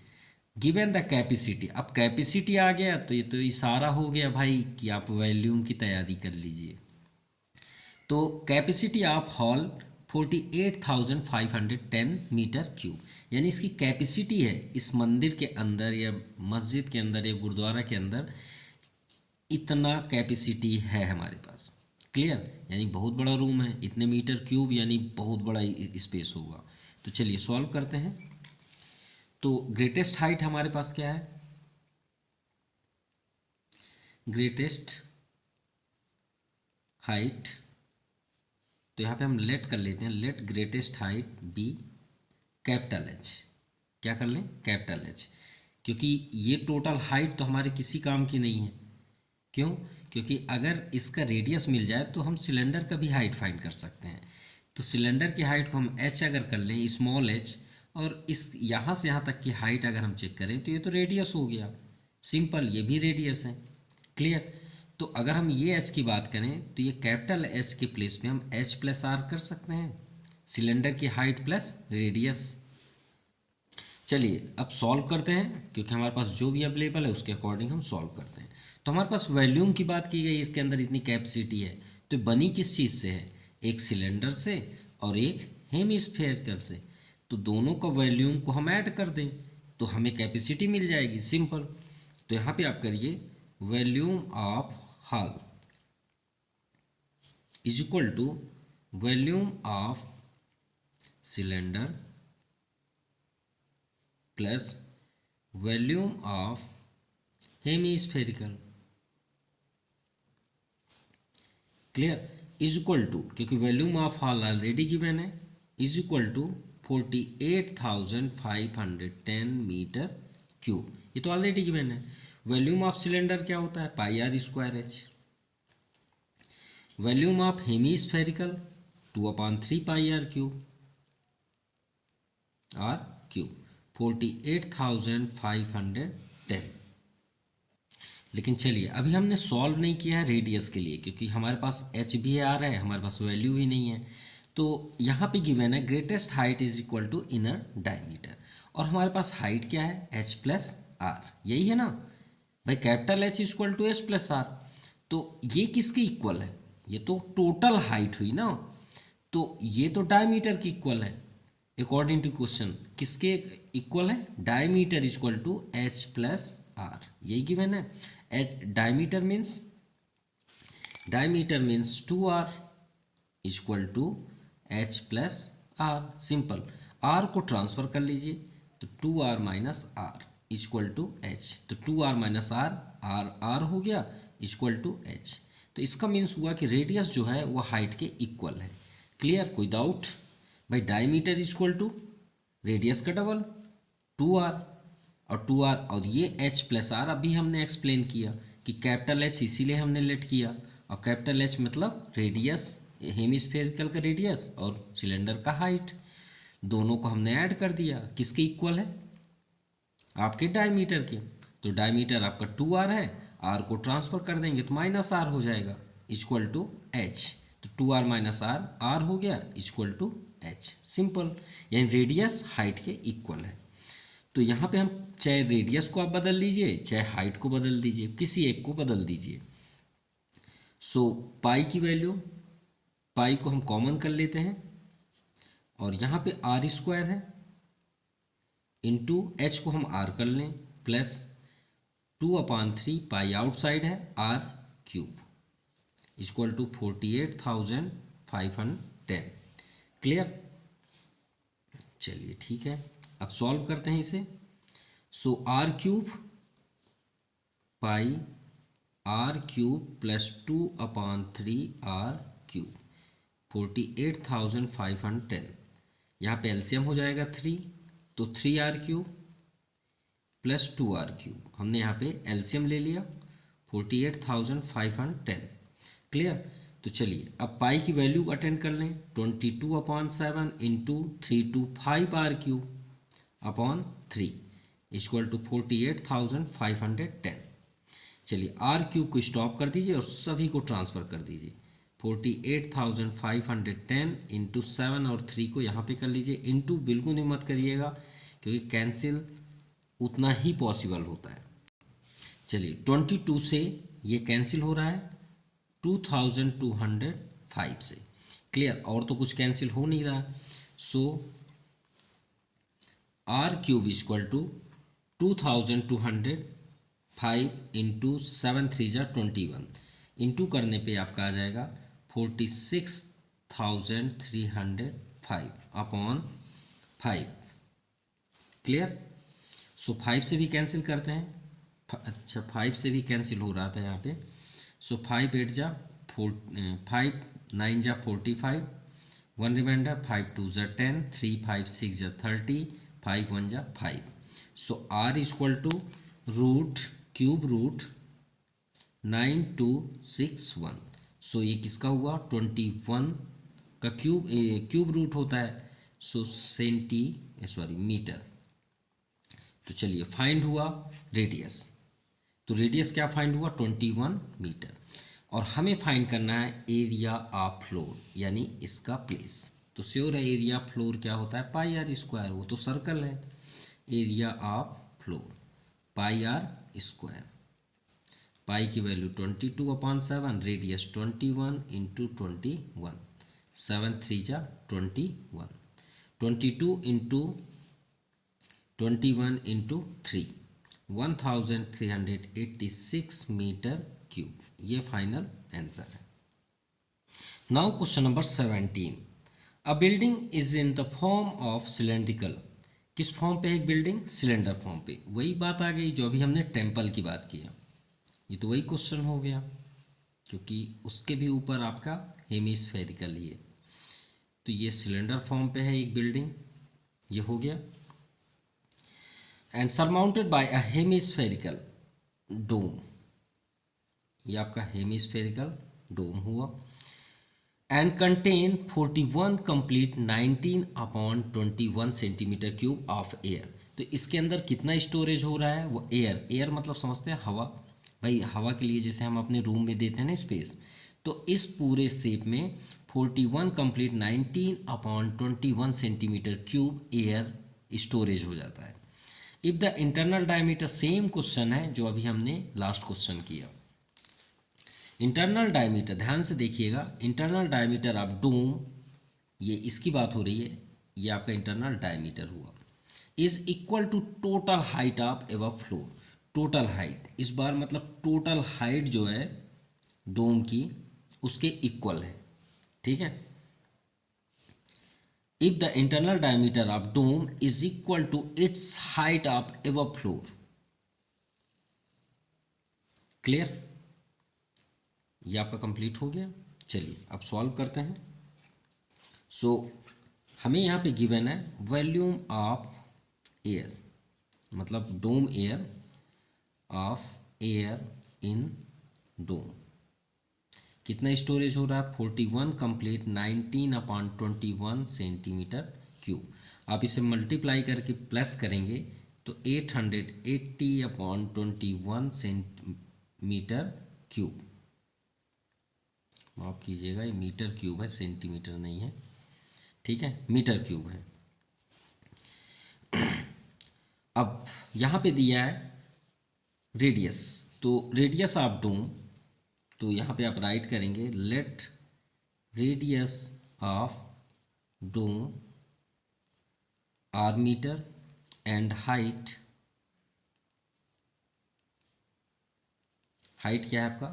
गिवन द कैपेसिटी, अब कैपेसिटी आ गया तो ये तो इशारा हो गया भाई कि आप वॉल्यूम की तैयारी कर लीजिए। तो capacity of hall 48,510 metre cube, यानी इसकी कैपेसिटी है इस मंदिर के अंदर या मस्जिद के अंदर या गुरुद्वारा के अंदर, इतना कैपेसिटी है हमारे पास। क्लियर, यानी बहुत बड़ा रूम है, इतने मीटर क्यूब यानी बहुत बड़ा स्पेस होगा। तो चलिए सॉल्व करते हैं। तो ग्रेटेस्ट हाइट हमारे पास क्या है, ग्रेटेस्ट हाइट, तो यहाँ पे हम लेट कर लेते हैं, let greatest height be capital H. क्या कर लें, कैपिटल एच, क्योंकि ये टोटल हाइट तो हमारे किसी काम की नहीं है। क्यों, क्योंकि अगर इसका रेडियस मिल जाए तो हम सिलेंडर का भी हाइट फाइंड कर सकते हैं। तो सिलेंडर की हाइट को हम एच अगर कर लें, स्मॉल एच, और इस यहाँ से यहाँ तक की हाइट अगर हम चेक करें तो ये तो रेडियस हो गया, सिंपल, ये भी रेडियस है। क्लियर। तो अगर हम ये एच की बात करें तो ये कैपिटल एच के प्लेस में हम एच प्लस आर कर सकते हैं, सिलेंडर की हाइट प्लस रेडियस। चलिए अब सॉल्व करते हैं, क्योंकि हमारे पास जो भी अवेलेबल है उसके अकॉर्डिंग हम सॉल्व करते हैं। तो हमारे पास वॉल्यूम की बात की गई, इसके अंदर इतनी कैपेसिटी है, तो बनी किस चीज़ से है, एक सिलेंडर से और एक हेमिस्फेरिकल से, तो दोनों का वॉल्यूम को हम ऐड कर दें तो हमें कैपेसिटी मिल जाएगी, सिंपल। तो यहाँ पे आप करिए volume of hall is equal to volume of cylinder plus volume of hemispherical. Clear, is equal to, क्योंकि volume of hall already given है, is equal to 48,510 metre cube, ये तो ऑलरेडी गिवन है। वॉल्यूम ऑफ सिलेंडर क्या होता है, pi r square h. Volume of hemispherical 2/3 pi are cube, r cube 48,510। लेकिन चलिए अभी हमने सॉल्व नहीं किया है रेडियस के लिए, क्योंकि हमारे पास एच भी आ रहा है, हमारे पास वैल्यू ही नहीं है। तो यहाँ पे गिवन है greatest height is equal to inner diameter, और हमारे पास हाइट क्या है, एच प्लस आर, यही है ना भाई, capital H equal to H plus R. तो ये किसके इक्वल है, ये तो टोटल हाइट हुई ना, तो ये तो डायमीटर की इक्वल है अकॉर्डिंग टू क्वेश्चन। किसके इक्वल है, diameter equal to H plus R, यही गिवन है। H diameter means 2r equal to H plus R, simple. R को ट्रांसफर कर लीजिए तो 2r minus R equal to H, तो 2r माइनस आर, आर हो गया इक्वल टू एच। तो इसका मीन्स हुआ कि रेडियस जो है वो हाइट के इक्वल है। क्लियर, कोई डाउट भाई? डायमीटर इक्वल टू रेडियस का डबल 2r, और 2r और ये h प्लस आर अभी हमने एक्सप्लेन किया कि कैपिटल एच इसीलिए हमने लेट किया, और कैपिटल एच मतलब रेडियस, हेमिस्फेरिकल का रेडियस और सिलेंडर का हाइट, दोनों को हमने ऐड कर दिया। किसके इक्वल है, आपके डायमीटर के। तो डायमीटर आपका 2r है, r को ट्रांसफर कर देंगे तो माइनस आर हो जाएगा इक्वल टू एच, तो 2r माइनस आर, आर हो गया इक्वल टू एच, सिंपल। यानी रेडियस हाइट के इक्वल है। तो यहाँ पे हम चाहे रेडियस को आप बदल लीजिए, चाहे हाइट को बदल दीजिए, किसी एक को बदल दीजिए। सो पाई की वैल्यू, पाई को हम कॉमन कर लेते हैं, और यहाँ पे आर स्क्वायर है इंटू एच को हम आर कर लें, प्लस 2/3 पाई आउटसाइड है r cube equal to 48,510। Clear, चलिए ठीक है, अब सॉल्व करते हैं इसे। So r cube pi are cube plus 2/3 are cube 48,510। यहाँ पे एलसीएम हो जाएगा 3, तो 3r cube plus 2r cube, हमने यहाँ पे एलसीएम ले लिया 48,510। क्लियर, तो चलिए अब पाई की वैल्यू अटेंड कर लें, 22/7 into 325r cube upon 3 equal to 48,510। चलिए आर क्यूब को स्टॉप कर दीजिए और सभी को ट्रांसफ़र कर दीजिए, 48,510 इंटू 7 और 3 को यहाँ पे कर लीजिए, इंटू बिल्कुल नहीं मत करिएगा क्योंकि कैंसिल उतना ही पॉसिबल होता है। चलिए 22 से ये कैंसिल हो रहा है 2205 से। क्लियर, और तो कुछ कैंसिल हो नहीं रहा। So r cube equal to 2205 into 7 3 जा 21, इंटू करने पे आपका आ जाएगा 46,305 अपॉन 5। क्लियर, सो 5 से भी कैंसिल करते हैं, अच्छा 5 से भी कैंसिल हो रहा था यहाँ पे। सो 5 8 जा 5 9 जा 45, 1 रिमाइंडर, 5 2 जा 10, 3 5 6 जा 30, 5 1 जा 5। So r equal to root cube root 9261। So ये किसका हुआ, 21 का क्यूब रूट होता है, सो मीटर। तो चलिए फाइंड हुआ रेडियस, तो रेडियस क्या फाइंड हुआ 21 मीटर, और हमें फाइंड करना है एरिया ऑफ फ्लोर यानी इसका प्लेस। तो श्योर है एरिया फ्लोर क्या होता है, पाई आर स्क्वायर, वो तो सर्कल है। Area of floor pi r square, pi की वैल्यू 22/7, रेडियस 21 इंटू 21, 7 3 जा 21, 22 इंटू 21 इंटू 3, 1386 मीटर क्यूब, ये फाइनल आंसर है। Now question number 17, a building is in the form of cylindrical. किस form पे है एक बिल्डिंग, सिलेंडर फॉर्म पे। वही बात आ गई जो अभी हमने टेम्पल की बात की है, ये तो वही क्वेश्चन हो गया क्योंकि उसके भी ऊपर आपका हेमिस्फेरिकल ही है। तो ये सिलेंडर फॉर्म पे है एक बिल्डिंग, ये हो गया, and surmounted by a hemispherical dome, ये आपका हेमिस्फेरिकल डोम हुआ। And contain 41 complete 19/21 centimetre cube of air. तो इसके अंदर कितना स्टोरेज हो रहा है, वो एयर मतलब समझते हैं हवा, भाई हवा के लिए जैसे हम अपने रूम में देते हैं ना स्पेस, तो इस पूरे शेप में 41 complete 19/21 centimetre cube air storage हो जाता है। If the internal diameter, same question है जो अभी हमने लास्ट क्वेश्चन किया। इंटरनल डायमीटर, ध्यान से देखिएगा, इंटरनल डायमीटर ऑफ डोम, ये इसकी बात हो रही है, ये आपका इंटरनल डायमीटर हुआ, is equal to total height of above floor. Total height इस बार मतलब टोटल हाइट जो है डोम की उसके इक्वल है, ठीक है। If the internal diameter of dome is equal to its height of above floor. Clear, ये आपका कंप्लीट हो गया। चलिए अब सॉल्व करते हैं। सो हमें यहाँ पे गिवन है वॉल्यूम ऑफ एयर, मतलब डोम एयर ऑफ एयर इन डोम, कितना स्टोरेज हो रहा है 41 कंप्लीट 19/21 सेंटीमीटर क्यूब। आप इसे मल्टीप्लाई करके प्लस करेंगे तो 880/21 सेंटीमीटर क्यूब, माफ कीजिएगा ये मीटर क्यूब है, सेंटीमीटर नहीं है, ठीक है, मीटर क्यूब है। अब यहाँ पे दिया है रेडियस, तो रेडियस ऑफ डोम, तो यहाँ पे आप राइट करेंगे let radius of dome R metre and height, height क्या है आपका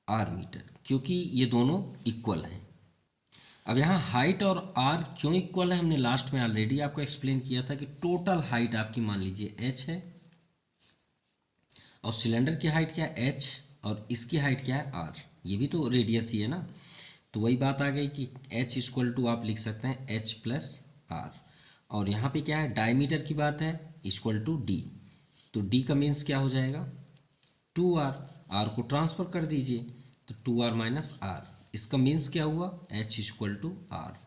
आर मीटर, क्योंकि ये दोनों इक्वल हैं। अब यहाँ हाइट और आर क्यों इक्वल है, हमने लास्ट में ऑलरेडी आपको एक्सप्लेन किया था कि टोटल हाइट आपकी मान लीजिए h है और सिलेंडर की हाइट क्या है h और इसकी हाइट क्या है r, ये भी तो रेडियस ही है ना। तो वही बात आ गई कि h इक्वल टू आप लिख सकते हैं h प्लस आर, और यहाँ पे क्या है डायमीटर की बात है इक्वल टू d, तो d का मीन्स क्या हो जाएगा 2r, r को ट्रांसफर कर दीजिए तो 2r माइनस आर, इसका मीन्स क्या हुआ h equal to R.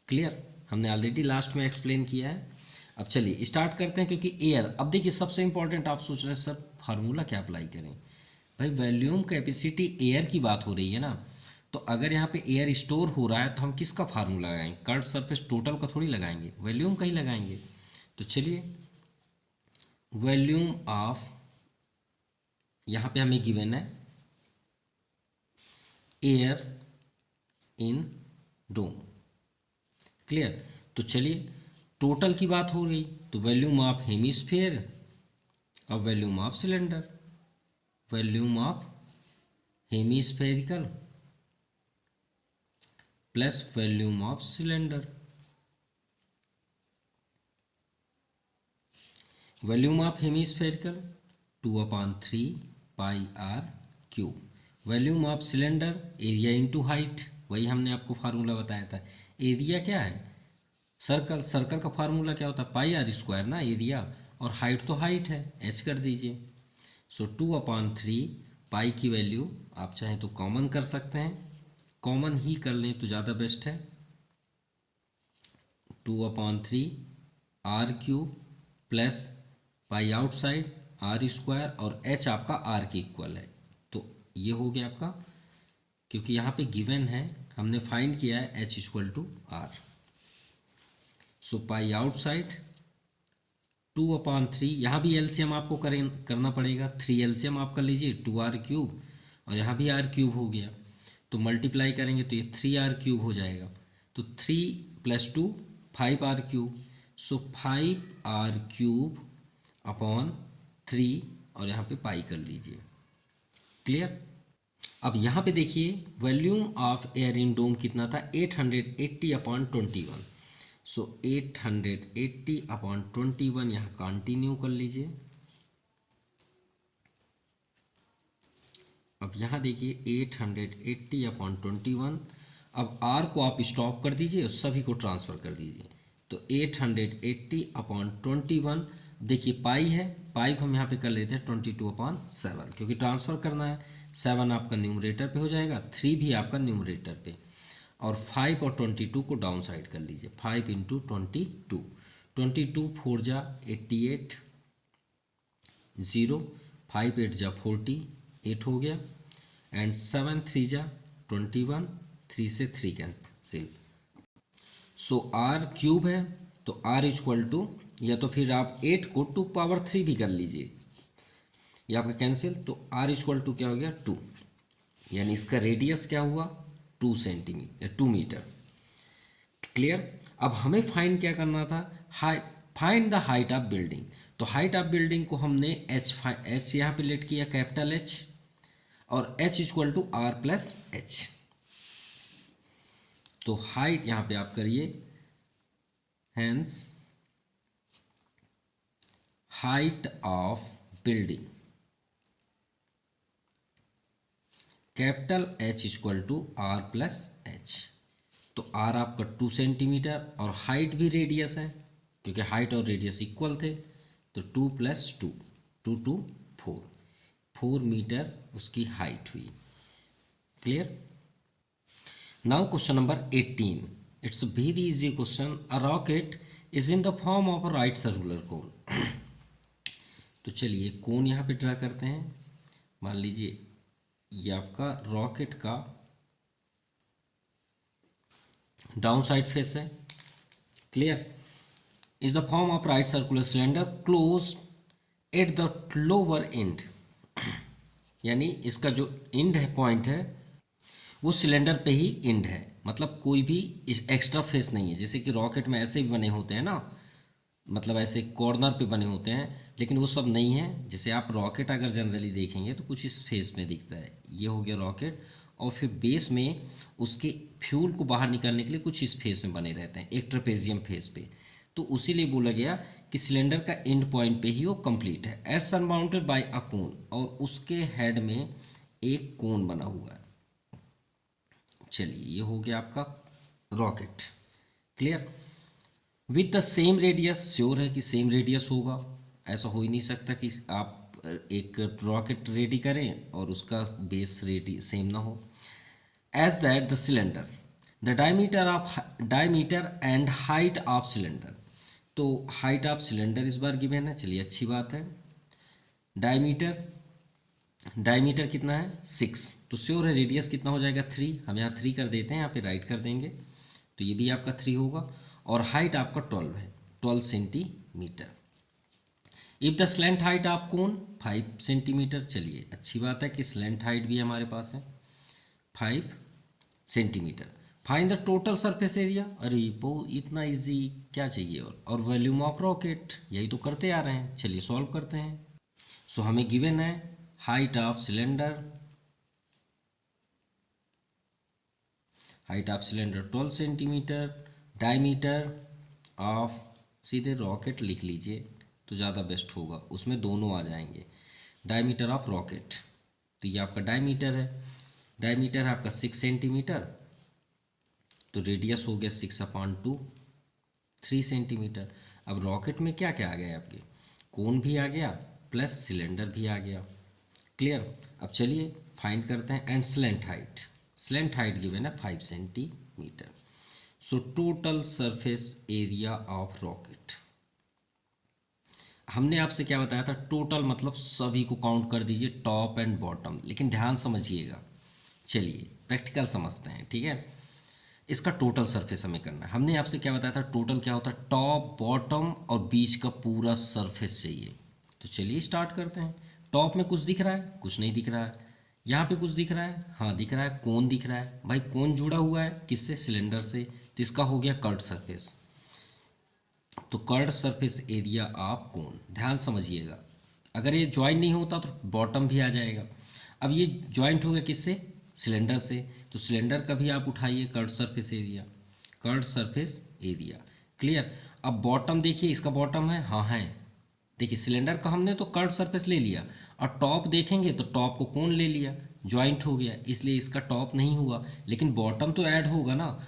Clear, हमने ऑलरेडी लास्ट में एक्सप्लेन किया है। अब चलिए स्टार्ट करते हैं, क्योंकि एयर, अब देखिए सबसे इंपॉर्टेंट आप सोच रहे हैं सर फार्मूला क्या अप्लाई करें, भाई वॉल्यूम कैपेसिटी एयर की बात हो रही है ना, तो अगर यहाँ पे एयर स्टोर हो रहा है तो हम किसका फार्मूला लगाएंगे, कर्व सरफेस टोटल का थोड़ी लगाएंगे, वॉल्यूम का ही लगाएंगे। तो चलिए वॉल्यूम ऑफ, यहाँ पे हमें गिवन है एयर इन डोम। क्लियर, तो चलिए टोटल की बात हो गई, तो वॉल्यूम ऑफ हेमिस्फीयर और volume of cylinder, volume of hemispherical plus volume of cylinder, volume of hemispherical 2/3 pi are cube, volume of cylinder area into height, वही हमने आपको फार्मूला बताया था। एरिया क्या है सर्कल, सर्कल का फार्मूला क्या होता है पाई आर स्क्वायर ना एरिया, और हाइट तो हाइट है h कर दीजिए। सो 2/3 पाई की वैल्यू आप चाहें तो कॉमन कर सकते हैं, कॉमन ही कर लें तो ज़्यादा बेस्ट है, 2/3 are cube plus pi outside R square, और h आपका r के इक्वल है, तो ये हो गया आपका, क्योंकि यहाँ पे गिवन है हमने फाइंड किया है h equal to R. So pi outside 2/3, यहाँ भी एलसीएम आपको करना पड़ेगा, 3 एलसीएम आप कर लीजिए 2r क्यूब, और यहाँ भी r क्यूब हो गया, तो मल्टीप्लाई करेंगे तो ये 3r क्यूब हो जाएगा, तो 3 + 2 5r क्यूब, सो 5r क्यूब अपॉन 3, और यहाँ पे पाई कर लीजिए। क्लियर, अब यहाँ पे देखिए वॉल्यूम ऑफ एयर इन डोम कितना था 880/21, सो 880/21 यहाँ कंटिन्यू कर लीजिए। अब यहाँ देखिए 880/21, अब r को आप स्टॉप कर दीजिए और सभी को ट्रांसफ़र कर दीजिए, तो 880/21, देखिए पाई है, पाई को हम यहाँ पे कर लेते हैं 22/7, क्योंकि ट्रांसफ़र करना है, 7 आपका न्यूमरेटर पे हो जाएगा, 3 भी आपका न्यूमरेटर पे, और 5 और 22 को डाउन साइड कर लीजिए। 5 इंटू 22, 22 4 जा 88, 0 5 8 जा 40, 8 हो गया, एंड 7 3 जा 21, 3 से 3 कैंसिल। सो आर क्यूब है तो आर इक्वल टू, या तो फिर आप 8 को 2 पावर 3 भी कर लीजिए, ये आपका कैंसिल, तो आर इक्वल टू क्या हो गया 2, यानी इसका रेडियस क्या हुआ 2 सेंटीमीटर 2 मीटर। क्लियर। अब हमें फाइंड क्या करना था, find the height of building. तो हाइट ऑफ बिल्डिंग को हमने एच यहाँ पे लेट किया, कैपिटल एच, और H equal to R plus H. तो हाइट यहाँ पे आप करिए, hence height of building capital H equal to R plus H. तो आर आपका 2 सेंटीमीटर और हाइट भी रेडियस है, क्योंकि हाइट और रेडियस इक्वल थे, तो 2 + 2, 2 2 4, 4 मीटर उसकी हाइट हुई। Clear. Now question number 18, it's a very easy question. A rocket is in the form of a right circular कोन। तो चलिए कोन यहाँ पे ड्रा करते हैं। मान लीजिए ये आपका रॉकेट का डाउन साइड फेस है। Clear. Is the form of right circular cylinder close at the lower and, यानी इसका जो एंड है, पॉइंट है, वो सिलेंडर पे ही एंड है, मतलब कोई भी इस एक्स्ट्रा फेस नहीं है। जैसे कि रॉकेट में ऐसे भी बने होते हैं ना, मतलब ऐसे कॉर्नर पे बने होते हैं, लेकिन वो सब नहीं है। जैसे आप रॉकेट अगर जनरली देखेंगे तो कुछ इस फेस में दिखता है, ये हो गया रॉकेट, और फिर बेस में उसके फ्यूल को बाहर निकालने के लिए कुछ इस फेस में बने रहते हैं, एक ट्रेपेजियम फेस पे। तो उसी लिए बोला गया कि सिलेंडर का एंड पॉइंट पे ही वो कंप्लीट है। एट सरमाउंटेड बाय अ कोन, और उसके हेड में एक कोन बना हुआ है। चलिए ये हो गया आपका rocket. Clear. With the same radius, sure है कि सेम रेडियस होगा, ऐसा हो ही नहीं सकता कि आप एक रॉकेट रेडी करें और उसका बेस रेडी सेम ना हो। As that the cylinder, the diameter and height of cylinder. तो हाइट ऑफ सिलेंडर इस बार गिवन है, चलिए अच्छी बात है। डायमीटर कितना है 6, तो श्योर है रेडियस कितना हो जाएगा 3, हम यहाँ 3 कर देते हैं, यहाँ पे राइट कर देंगे, तो ये भी आपका 3 होगा। और हाइट आपका 12 है, 12 centimetre. If the slant height of cone 5 centimetre, चलिए अच्छी बात है कि स्लैंट हाइट भी हमारे पास है 5 centimetre. Find the total surface area, अरे वो इतना इजी क्या चाहिए। और वॉल्यूम ऑफ रॉकेट, यही तो करते आ रहे हैं, चलिए सॉल्व करते हैं। सो हमें गिवन है height of cylinder 12 centimetre, diameter of, सीधे रॉकेट लिख लीजिए तो ज़्यादा बेस्ट होगा, उसमें दोनों आ जाएंगे। डायमीटर ऑफ रॉकेट, तो ये आपका डायमीटर है, डायमीटर है आपका 6 सेंटीमीटर, तो रेडियस हो गया 6/2, 3 सेंटीमीटर। अब रॉकेट में क्या क्या आ गया आपके, कोन भी आ गया प्लस सिलेंडर भी आ गया। क्लियर। अब चलिए फाइंड करते हैं। एंड स्लेंट हाइट गिवन है 5 centimetre. So total surface area of rocket, हमने आपसे क्या बताया था, टोटल मतलब सभी को काउंट कर दीजिए, टॉप एंड बॉटम, लेकिन ध्यान समझिएगा। चलिए प्रैक्टिकल समझते हैं, ठीक है। इसका टोटल सरफेस हमें करना है। हमने आपसे क्या बताया था, टोटल क्या होता है, टॉप बॉटम और बीच का पूरा सरफेस चाहिए। तो चलिए स्टार्ट करते हैं। टॉप में कुछ दिख रहा है, कुछ नहीं दिख रहा है। यहाँ पे कुछ दिख रहा है, हाँ दिख रहा है, कोन दिख रहा है। भाई कोन जुड़ा हुआ है किससे, सिलेंडर से, तो इसका हो गया कर्ड सरफेस। तो कर्ड सरफेस एरिया ऑफ कोन, ध्यान समझिएगा, अगर ये ज्वाइंट नहीं होता तो बॉटम भी आ जाएगा। अब ये ज्वाइंट हो गया किससे, सिलेंडर से, तो सिलेंडर का भी आप उठाइए curd surface area, curd surface area. Clear. अब बॉटम देखिए, इसका बॉटम है, हाँ है, देखिए सिलेंडर का हमने तो कर्ड सरफेस ले लिया, और टॉप देखेंगे तो टॉप को कौन ले लिया, ज्वाइंट हो गया, इसलिए इसका टॉप नहीं हुआ, लेकिन बॉटम तो ऐड होगा ना।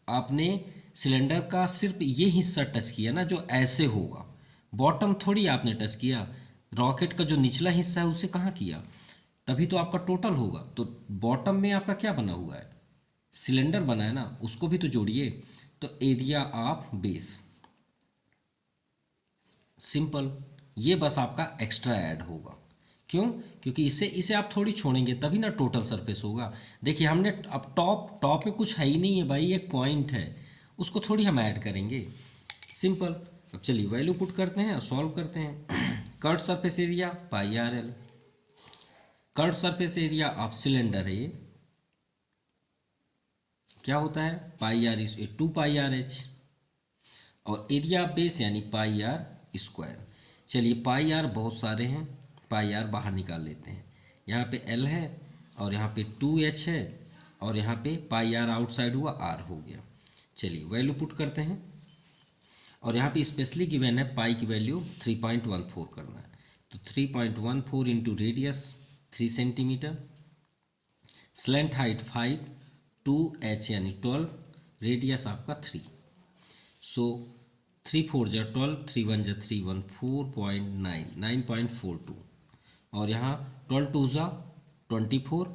आपने सिलेंडर का सिर्फ ये हिस्सा टच किया ना जो ऐसे होगा, बॉटम थोड़ी आपने टच किया। रॉकेट का जो निचला हिस्सा है उसे कहाँ किया, तभी तो आपका टोटल होगा। तो बॉटम में आपका क्या बना हुआ है, सिलेंडर बना है ना, उसको भी तो जोड़िए। तो एरिया ऑफ बेस, सिंपल। ये बस आपका एक्स्ट्रा ऐड होगा। क्यों? क्योंकि इसे इसे आप थोड़ी छोड़ेंगे तभी ना टोटल सरफेस होगा। देखिए हमने अब टॉप में कुछ है ही नहीं है भाई, एक पॉइंट है, उसको थोड़ी हम ऐड करेंगे, सिंपल। अब चलिए वैल्यू पुट करते हैं और सॉल्व करते हैं। Curve surface area pi r L, curve surface area of cylinder है, क्या होता है pi are is 2 πr h, और एरिया ऑफ बेस यानी पाई आर स्क्वायर। चलिए पाई आर बहुत सारे हैं, पाई आर बाहर निकाल लेते हैं। यहाँ पे एल है और यहाँ पे 2h है और यहाँ पे पाई आर आउटसाइड हुआ, आर हो गया। चलिए वैल्यू पुट करते हैं, और यहाँ पे स्पेशली गिवन है पाई की वैल्यू 3.14 करना है। तो 3.14 into radius 3 centimetre, slant height 5, 2h यानी 12, रेडियस आपका 3। सो 3 4 जा 12, 3 1 जा 3 1, 4.9 9.42, और यहाँ 12 2 जा 24,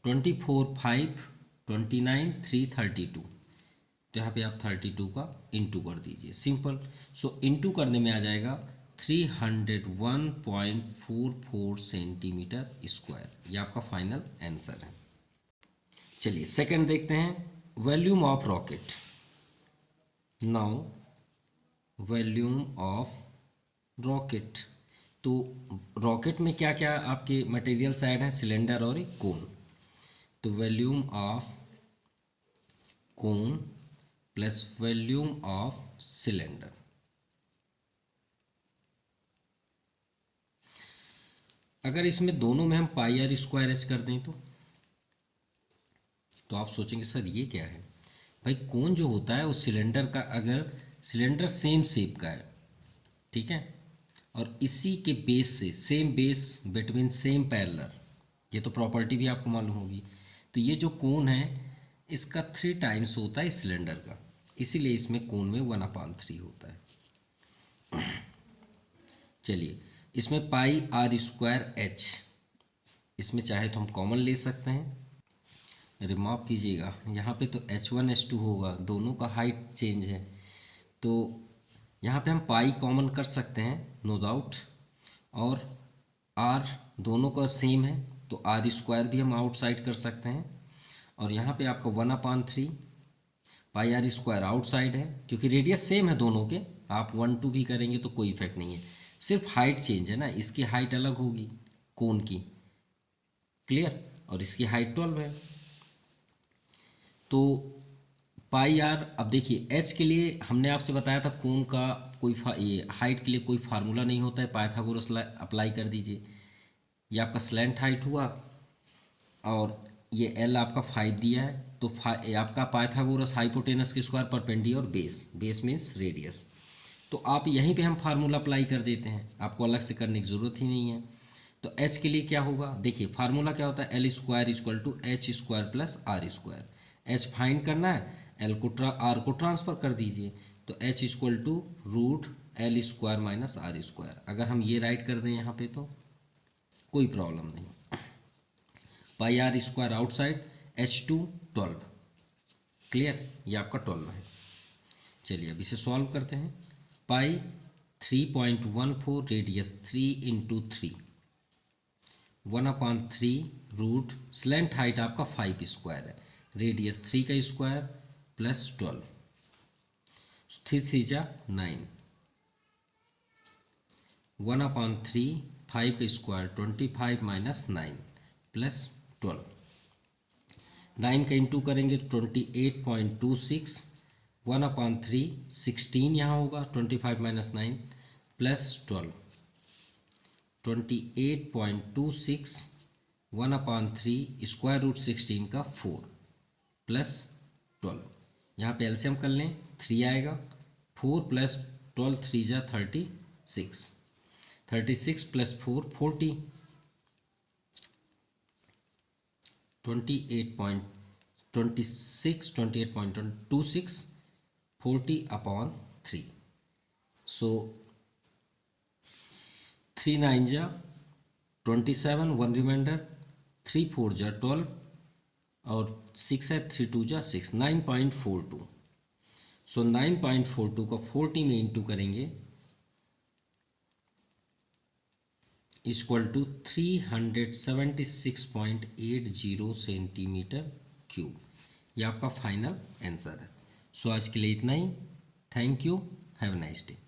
24 5 29 3 32। तो यहाँ पे आप 32 का इंटू कर दीजिए, सिंपल। सो इंटू करने में आ जाएगा 301.44 सेंटीमीटर स्क्वायर। ये आपका फाइनल आंसर है। चलिए सेकंड देखते हैं, volume of rocket. Now volume of rocket, तो रॉकेट में क्या क्या आपके मटेरियल्स ऐड हैं, सिलेंडर और एक कोन। तो volume of cone plus volume of cylinder, अगर इसमें दोनों में हम पाई आर स्क्वायर एच कर दें तो आप सोचेंगे सर ये क्या है। भाई कोन जो होता है उस सिलेंडर का, अगर सिलेंडर सेम शेप का है, ठीक है, और इसी के बेस से same base between same parallel, ये तो प्रॉपर्टी भी आपको मालूम होगी। तो ये जो कोन है इसका 3 टाइम्स होता है सिलेंडर का, इसीलिए इसमें कोन में 1/3 होता है। चलिए इसमें पाई आर स्क्वायर एच, इसमें चाहे तो हम कॉमन ले सकते हैं। अरे माफ़ कीजिएगा, यहाँ पे तो H1 H2 होगा, दोनों का हाइट चेंज है, तो यहाँ पे हम पाई कॉमन कर सकते हैं नो डाउट, और आर दोनों का सेम है तो आर स्क्वायर भी हम आउटसाइड कर सकते हैं, और यहाँ पे आपका 1/3 पाई आर स्क्वायर आउटसाइड है, क्योंकि रेडियस सेम है दोनों के, आप 1 2 भी करेंगे तो कोई इफेक्ट नहीं है, सिर्फ हाइट चेंज है ना, इसकी हाइट अलग होगी कोन की, क्लियर, और इसकी हाइट 12 है। तो पाई आर, अब देखिए एच के लिए हमने आपसे बताया था कोन का कोई ये हाइट के लिए कोई फार्मूला नहीं होता है, पाइथागोरस अप्लाई कर दीजिए। ये आपका स्लैंट हाइट हुआ, और ये एल आपका 5 दिया है, तो आपका पाइथागोरस हाइपोटेनस के square perpendicular base, base means radius. तो आप यहीं पे हम फार्मूला अप्लाई कर देते हैं, आपको अलग से करने की ज़रूरत ही नहीं है। तो एच के लिए क्या होगा, देखिए फार्मूला क्या होता है, L square equal to H square plus R square. H find करना है, एल को आर को ट्रांसफ़र कर दीजिए, तो H equal to root L square minus R square. अगर हम ये राइट कर दें यहाँ पे तो कोई प्रॉब्लम नहीं। Pi r square outside, H2 12, clear, ये आपका 12 है। चलिए अब इसे सॉल्व करते हैं। Pi 3.14 radius 3 into 3, 1/3 root slant height आपका 5 स्क्वायर है, रेडियस 3 का स्क्वायर प्लस 12, 3 3 जा 9, 1/3 5 का स्क्वायर 25 माइनस 9 प्लस 12, 9 का इंटू करेंगे 28.26, 1/3 16 यहाँ होगा, 25 माइनस 9 प्लस 12, 28.26, 1/3 स्क्वायर रूट 16 का 4 प्लस 12, यहाँ पे एलसीएम कर लें 3 आएगा, 4 प्लस 12 3 जा 36, 36 प्लस 4 40, 28.26 40/3। सो 3 9 जा 27, 1 रिमाइंडर, 3 4 जा 12, और 6 है, 3 2 जा 6, 9.42। सो 9.42 को 40 में इंटू करेंगे इक्वल टू 376.80 सेंटीमीटर क्यूब। ये आपका फाइनल आंसर है। सो आज के लिए इतना ही। Thank you, have a nice day.